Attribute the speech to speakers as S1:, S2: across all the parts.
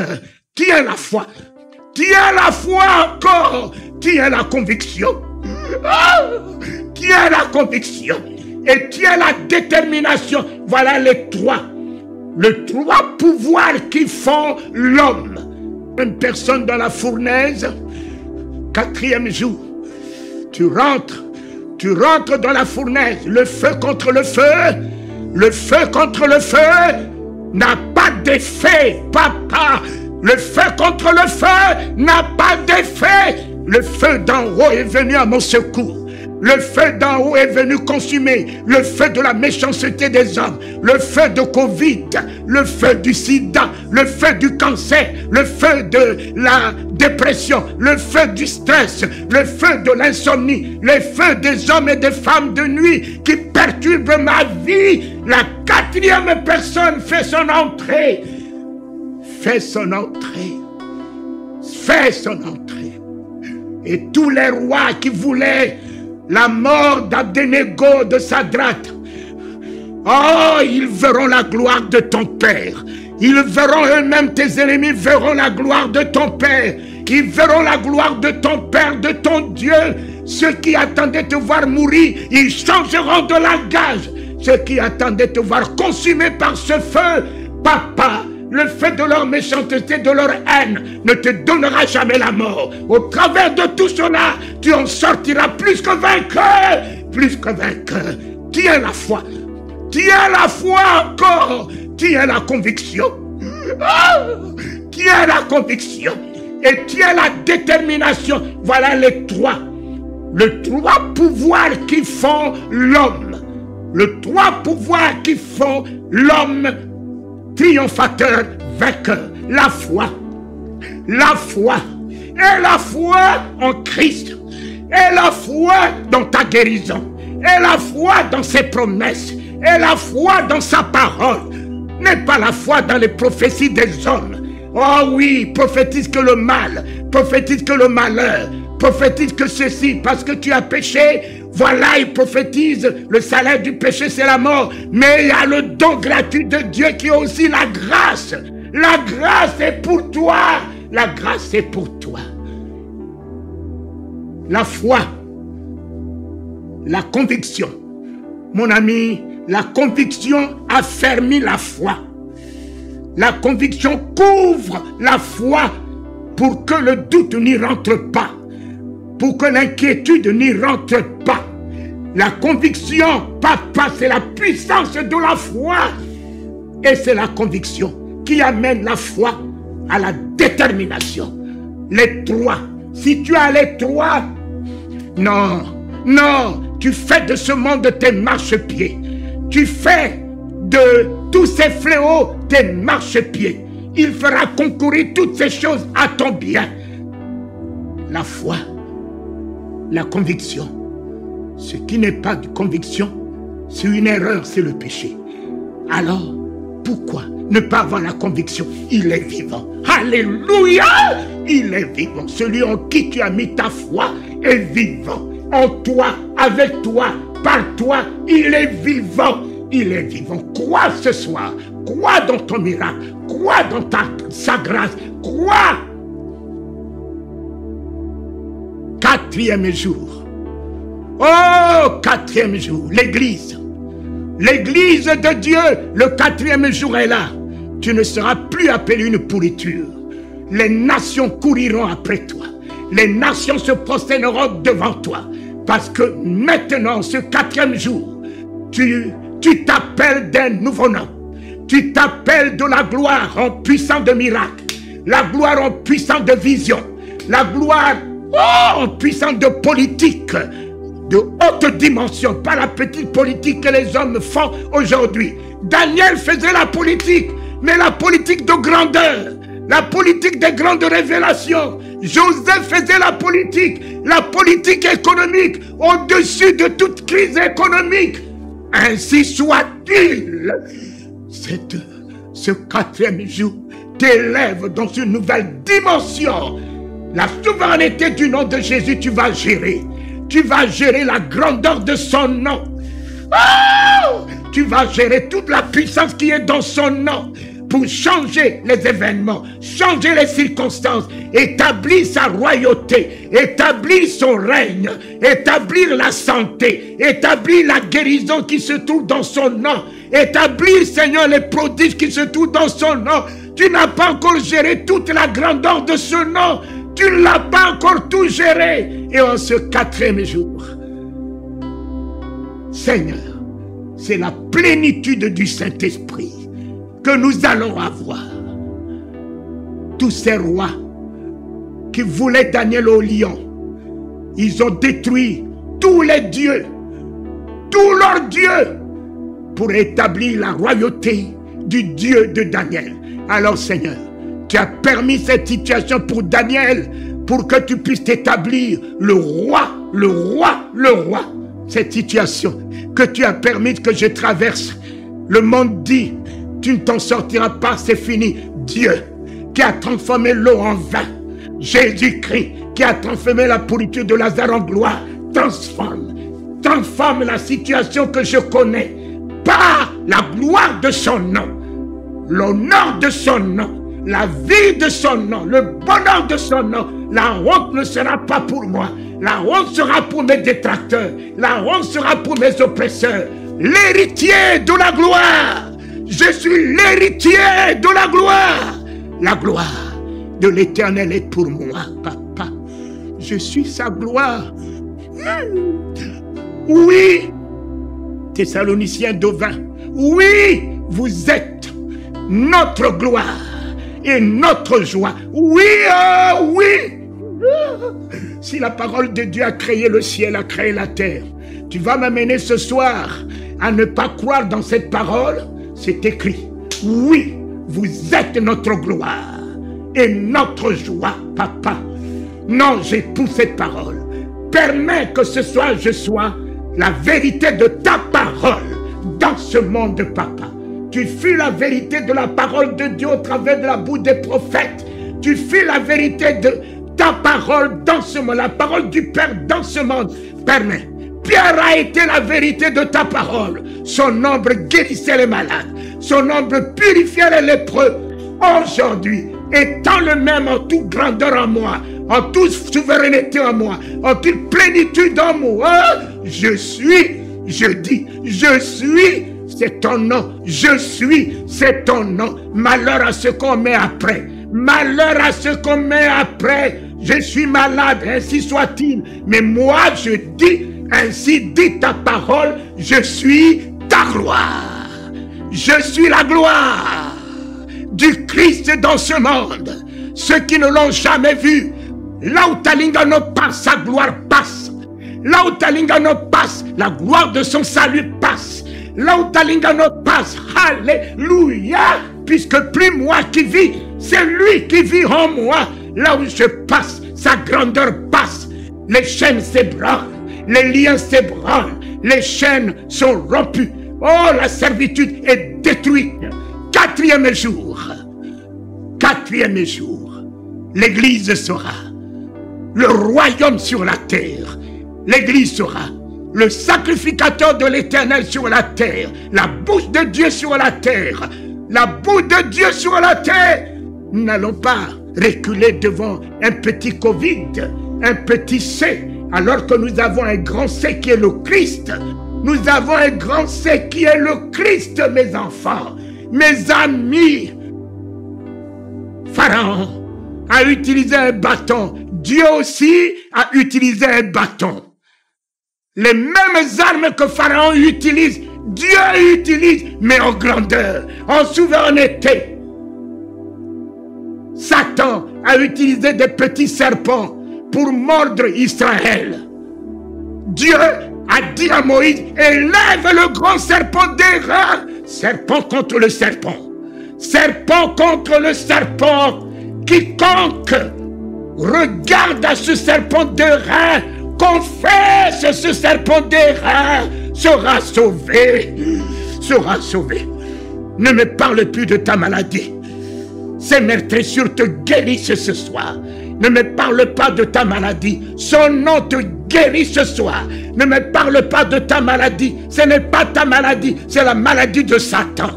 S1: cœur. Tiens la foi. Tiens la foi encore. Tiens la conviction. Tiens la conviction. Et tiens la détermination. Voilà les trois. Les trois pouvoirs qui font l'homme. Une personne dans la fournaise. 4e jour. Tu rentres dans la fournaise. Le feu contre le feu. Le feu contre le feu n'a pas d'effet, papa. Le feu contre le feu n'a pas d'effet. Le feu d'en haut est venu à mon secours. Le feu d'en haut est venu consumer le feu de la méchanceté des hommes, le feu de Covid, le feu du sida, le feu du cancer, le feu de la dépression, le feu du stress, le feu de l'insomnie, le feu des hommes et des femmes de nuit qui perturbent ma vie. La 4e personne fait son entrée. Fait son entrée. Fait son entrée. Et tous les rois qui voulaient la mort d'Abdenego, de Sadrach, oh, ils verront la gloire de ton Père. Ils verront eux-mêmes, tes ennemis verront la gloire de ton Père. Ils verront la gloire de ton Père, de ton Dieu. Ceux qui attendaient te voir mourir, ils changeront de langage. Ceux qui attendaient te voir consumé par ce feu, papa, le fait de leur méchanceté, de leur haine, ne te donnera jamais la mort. Au travers de tout cela, tu en sortiras plus que vainqueur. Plus que vainqueur. Tiens la foi. Tiens la foi encore. Tiens la conviction. Tiens la conviction. Et tiens la détermination. Voilà les trois. Les trois pouvoirs qui font l'homme. Les trois pouvoirs qui font l'homme triomphateur, vainqueur. La foi. La foi. Et la foi en Christ. Et la foi dans ta guérison. Et la foi dans ses promesses. Et la foi dans sa parole. N'est pas la foi dans les prophéties des hommes. Oh oui, prophétise que le mal. Prophétise que le malheur. Prophétise que ceci, parce que tu as péché. Voilà, il prophétise, le salaire du péché c'est la mort. Mais il y a le don gratuit de Dieu qui est aussi la grâce. La grâce est pour toi. La grâce est pour toi. La foi. La conviction. Mon ami, la conviction affermit la foi. La conviction couvre la foi pour que le doute n'y rentre pas. Pour que l'inquiétude n'y rentre pas. La conviction, papa, c'est la puissance de la foi. Et c'est la conviction qui amène la foi à la détermination. Les trois. Si tu as les trois, non, non, tu fais de ce monde tes marchepieds. Tu fais de tous ces fléaux tes marchepieds. Il fera concourir toutes ces choses à ton bien. La foi. La conviction. Ce qui n'est pas de conviction, c'est une erreur, c'est le péché. Alors, pourquoi ne pas avoir la conviction? Il est vivant. Alléluia! Il est vivant. Celui en qui tu as mis ta foi est vivant. En toi, avec toi, par toi, il est vivant. Il est vivant. Crois ce soir. Crois dans ton miracle. Crois dans sa grâce. Crois. 4e jour. Oh, 4e jour. L'église. L'église de Dieu, le 4e jour est là. Tu ne seras plus appelé une pourriture. Les nations couriront après toi. Les nations se prosterneront devant toi. Parce que maintenant, ce 4e jour, tu t'appelles d'un nouveau nom. Tu t'appelles de la gloire en puissant de miracles. La gloire en puissant de vision. La gloire en puissant de politique. De haute dimension, pas la petite politique que les hommes font aujourd'hui. Daniel faisait la politique, mais la politique de grandeur, la politique des grandes révélations. Joseph faisait la politique économique, au-dessus de toute crise économique. Ainsi soit-il. Ce 4e jour t'élève dans une nouvelle dimension. La souveraineté du nom de Jésus, tu vas gérer. Tu vas gérer la grandeur de son nom. Oh! Tu vas gérer toute la puissance qui est dans son nom. pour changer les événements, changer les circonstances, établir sa royauté, établir son règne, établir la santé, établir la guérison qui se trouve dans son nom, établir, Seigneur, les prodiges qui se trouvent dans son nom. Tu n'as pas encore géré toute la grandeur de ce nom. Tu ne l'as pas encore tout géré. Et en ce 4e jour, Seigneur, c'est la plénitude du Saint-Esprit que nous allons avoir. Tous ces rois qui voulaient Daniel au lion, ils ont détruit tous les dieux, tous leurs dieux, pour établir la royauté du Dieu de Daniel. Alors Seigneur, tu as permis cette situation pour Daniel, pour que tu puisses t'établir le roi. Cette situation que tu as permis que je traverse. Le monde dit, tu ne t'en sortiras pas, c'est fini. Dieu qui a transformé l'eau en vin, Jésus-Christ qui a transformé la pourriture de Lazare en gloire, transforme la situation que je connais par la gloire de son nom, l'honneur de son nom, la vie de son nom, le bonheur de son nom. La honte ne sera pas pour moi, la honte sera pour mes détracteurs, la honte sera pour mes oppresseurs. L'héritier de la gloire, je suis l'héritier de la gloire. La gloire de l'Éternel est pour moi, papa. Je suis sa gloire. Oui, Thessaloniciens 2:20. Oui, vous êtes notre gloire et notre joie. Oui, oh oui. Si la parole de Dieu a créé le ciel, a créé la terre, tu vas m'amener ce soir à ne pas croire dans cette parole. C'est écrit. Oui, vous êtes notre gloire et notre joie, papa. Non, j'épouse cette parole. Permets que ce soir je sois la vérité de ta parole dans ce monde, papa. Tu fus la vérité de la parole de Dieu au travers de la bouche des prophètes. Tu fus la vérité de ta parole dans ce monde, la parole du Père dans ce monde. Permets. Pierre a été la vérité de ta parole. Son ombre guérissait les malades. Son ombre purifiait les lépreux. Aujourd'hui, étant le même en toute grandeur en moi, en toute souveraineté en moi, en toute plénitude en moi, je suis, je dis, je suis, c'est ton nom. Je suis, c'est ton nom. Malheur à ce qu'on met après. Malheur à ce qu'on met après. Je suis malade, ainsi soit-il. Mais moi, je dis, ainsi dit ta parole, je suis ta gloire. Je suis la gloire du Christ dans ce monde. Ceux qui ne l'ont jamais vu, là où Talingano passe, sa gloire passe. Là où Talingano passe, la gloire de son salut passe. Là où Talingano passe, alléluia, puisque plus moi qui vis, c'est lui qui vit en moi. Là où je passe, sa grandeur passe. Les chaînes s'ébranlent, les liens s'ébranlent, les chaînes sont rompues. Oh, la servitude est détruite. 4e jour, 4e jour, l'Église sera le royaume sur la terre. L'Église sera le sacrificateur de l'Éternel sur la terre, la bouche de Dieu sur la terre, la bouche de Dieu sur la terre. Nous n'allons pas reculer devant un petit Covid, un petit C, alors que nous avons un grand C qui est le Christ. Nous avons un grand C qui est le Christ, mes enfants, mes amis. Pharaon a utilisé un bâton. Dieu aussi a utilisé un bâton. Les mêmes armes que Pharaon utilise, Dieu utilise, mais en grandeur, en souveraineté. Satan a utilisé des petits serpents pour mordre Israël. Dieu a dit à Moïse, élève le grand serpent d'airain. Serpent contre le serpent. Serpent contre le serpent. Quiconque regarde à ce serpent d'airain, confesse ce serpent d'airain, sera sauvé. Sera sauvé. Ne me parle plus de ta maladie. Ces meurtrissures te guérissent ce soir. Ne me parle pas de ta maladie. Son nom te guérit ce soir. Ne me parle pas de ta maladie. Ce n'est pas ta maladie, c'est la maladie de Satan.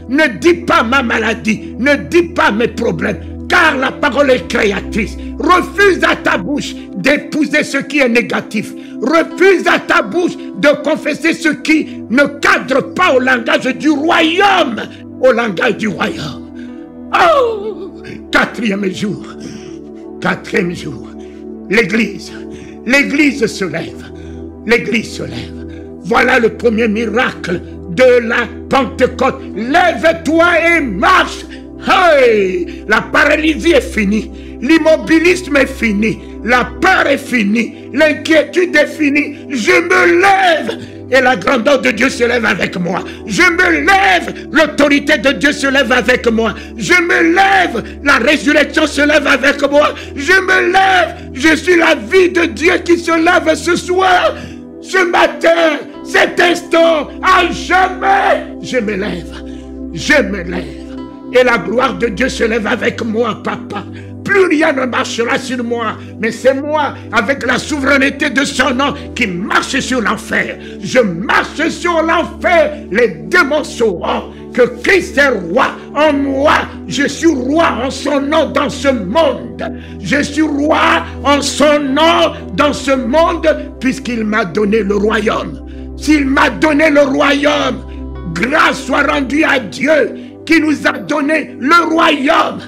S1: Ne dis pas ma maladie. Ne dis pas mes problèmes. Car la parole est créatrice. Refuse à ta bouche d'épouser ce qui est négatif. Refuse à ta bouche de confesser ce qui ne cadre pas au langage du royaume. Au langage du royaume. Oh! Quatrième jour. Quatrième jour. L'Église. L'Église se lève. L'Église se lève. Voilà le premier miracle de la Pentecôte. Lève-toi et marche. Hey! La paralysie est finie. L'immobilisme est fini. La peur est finie. L'inquiétude est finie. Je me lève. Et la grandeur de Dieu se lève avec moi. Je me lève. L'autorité de Dieu se lève avec moi. Je me lève. La résurrection se lève avec moi. Je me lève. Je suis la vie de Dieu qui se lève ce soir. Ce matin, cet instant, à jamais, je me lève. Je me lève. Et la gloire de Dieu se lève avec moi, papa. Plus rien ne marchera sur moi, mais c'est moi, avec la souveraineté de son nom, qui marche sur l'enfer. Je marche sur l'enfer. Les démons sauront que Christ est roi en moi. Je suis roi en son nom dans ce monde. Je suis roi en son nom dans ce monde, puisqu'il m'a donné le royaume. S'il m'a donné le royaume, grâce soit rendue à Dieu qui nous a donné le royaume.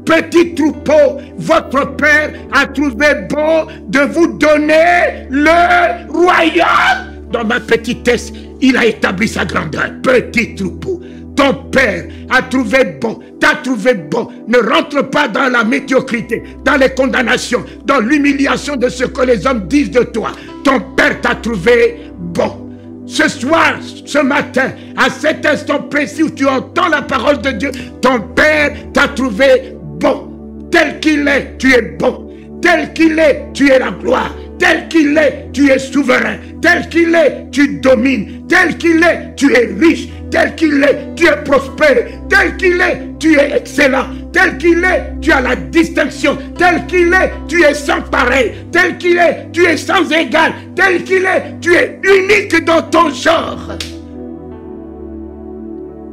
S1: Petit troupeau, votre Père a trouvé bon de vous donner le royaume. Dans ma petitesse, il a établi sa grandeur. Petit troupeau, ton Père a trouvé bon, t'a trouvé bon. Ne rentre pas dans la médiocrité, dans les condamnations, dans l'humiliation de ce que les hommes disent de toi. Ton Père t'a trouvé bon. Ce soir, ce matin, à cet instant précis où tu entends la parole de Dieu, ton Père t'a trouvé bon. Tel qu'il est, tu es bon. Tel qu'il est, tu es la gloire. Tel qu'il est, tu es souverain. Tel qu'il est, tu domines. Tel qu'il est, tu es riche. Tel qu'il est, tu es prospère. Tel qu'il est, tu es excellent. Tel qu'il est, tu as la distinction. Tel qu'il est, tu es sans pareil. Tel qu'il est, tu es sans égal. Tel qu'il est, tu es unique dans ton genre.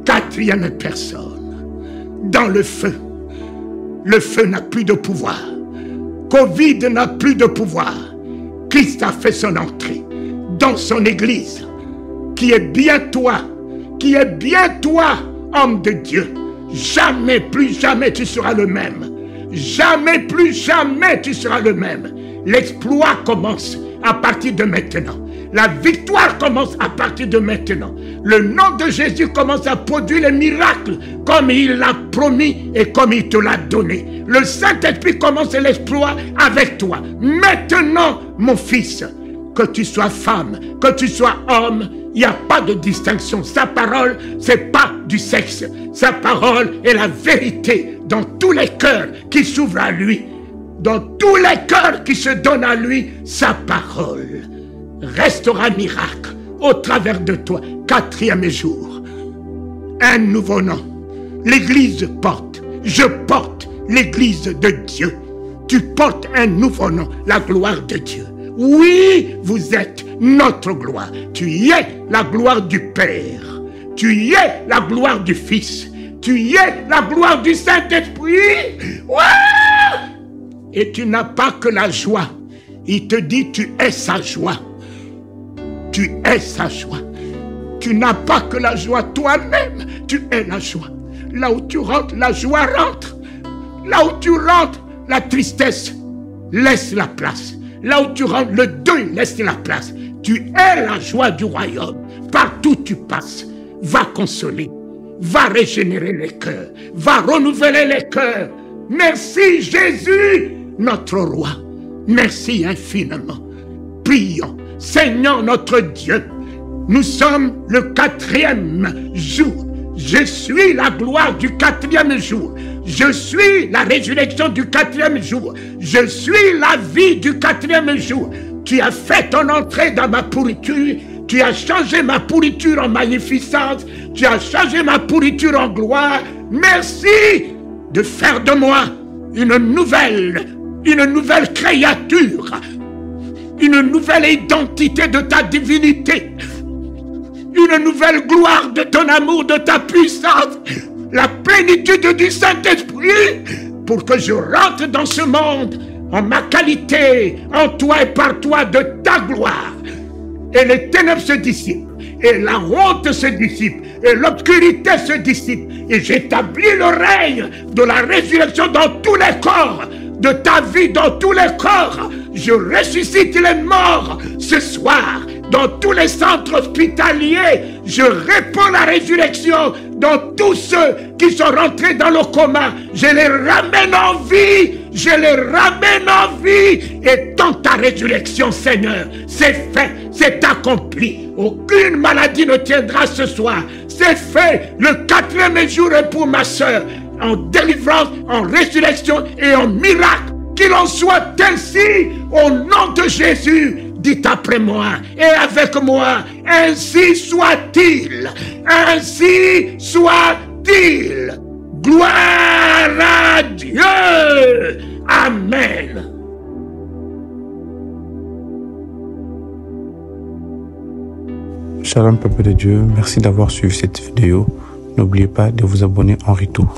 S1: Quatrième personne, dans le feu. Le feu n'a plus de pouvoir. Covid n'a plus de pouvoir. Christ a fait son entrée dans son église, qui est bien toi, homme de Dieu. Jamais, plus jamais tu seras le même. Jamais, plus jamais tu seras le même. L'exploit commence à partir de maintenant. La victoire commence à partir de maintenant. Le nom de Jésus commence à produire les miracles comme il l'a promis et comme il te l'a donné. Le Saint-Esprit commence l'exploit avec toi. Maintenant, mon fils, que tu sois femme, que tu sois homme, il n'y a pas de distinction. Sa parole, c'est pas du sexe. Sa parole est la vérité dans tous les cœurs qui s'ouvrent à lui. Dans tous les cœurs qui se donnent à lui, sa parole restera miracle au travers de toi. Quatrième jour, un nouveau nom. L'Église porte, je porte l'Église de Dieu. Tu portes un nouveau nom, la gloire de Dieu. Oui, vous êtes notre gloire. Tu y es la gloire du Père. Tu y es la gloire du Fils. Tu y es la gloire du Saint-Esprit. Ouais! Et tu n'as pas que la joie. Il te dit, tu es sa joie. Tu es sa joie. Tu n'as pas que la joie toi-même. Tu es la joie. Là où tu rentres, la joie rentre. Là où tu rentres, la tristesse laisse la place. Là où tu rentres, le deuil laisse la place. Tu es la joie du royaume. Partout où tu passes, va consoler, va régénérer les cœurs, va renouveler les cœurs. Merci Jésus, notre roi. Merci infiniment. Prions. Seigneur notre Dieu, nous sommes le quatrième jour. Je suis la gloire du quatrième jour. Je suis la résurrection du quatrième jour. Je suis la vie du quatrième jour. Tu as fait ton entrée dans ma pourriture. Tu as changé ma pourriture en magnificence. Tu as changé ma pourriture en gloire. Merci de faire de moi une nouvelle créature. Une nouvelle identité de ta divinité. une nouvelle gloire de ton amour, de ta puissance, la plénitude du Saint-Esprit, pour que je rentre dans ce monde en ma qualité, en toi et par toi, de ta gloire. Et les ténèbres se dissipent, et la honte se dissipe, et l'obscurité se dissipe, et j'établis le règne de la résurrection dans tous les corps, de ta vie dans tous les corps. Je ressuscite les morts ce soir dans tous les centres hospitaliers. Je répands la résurrection dans tous ceux qui sont rentrés dans le coma. Je les ramène en vie. Je les ramène en vie. Et dans ta résurrection, Seigneur, c'est fait, c'est accompli. Aucune maladie ne tiendra ce soir. C'est fait. Le 4e jour est pour ma soeur. En délivrance, en résurrection et en miracle. Qu'il en soit ainsi au nom de Jésus. Dites après moi et avec moi, ainsi soit-il, ainsi soit-il. Gloire à Dieu. Amen.
S2: Shalom peuple de Dieu, merci d'avoir suivi cette vidéo. N'oubliez pas de vous abonner en retour.